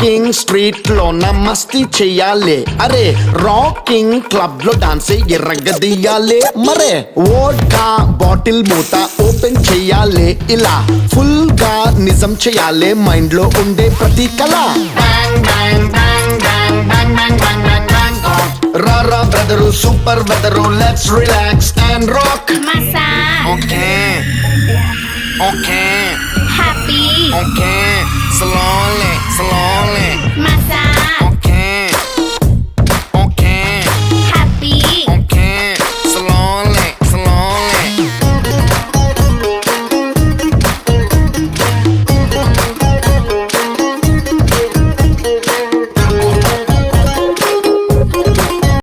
Walking street లో నా మస్తీ చెయ్యాలి అరే రాకింగ్ క్లబ్ లో డాన్స్ ఎర్రగదీయాలి మరే వోడ్కా బాటిల్ మూత ఓపెన్ చెయ్యాలి ఇలా ఫుల్ గా నిజం చెయ్యాలి మైండ్ లో ఉండే ప్రతి కళ రారా brother super weather let's relax and rock Masa. Okay. Okay. Happy. Okay. Slowly, slowly. Masa.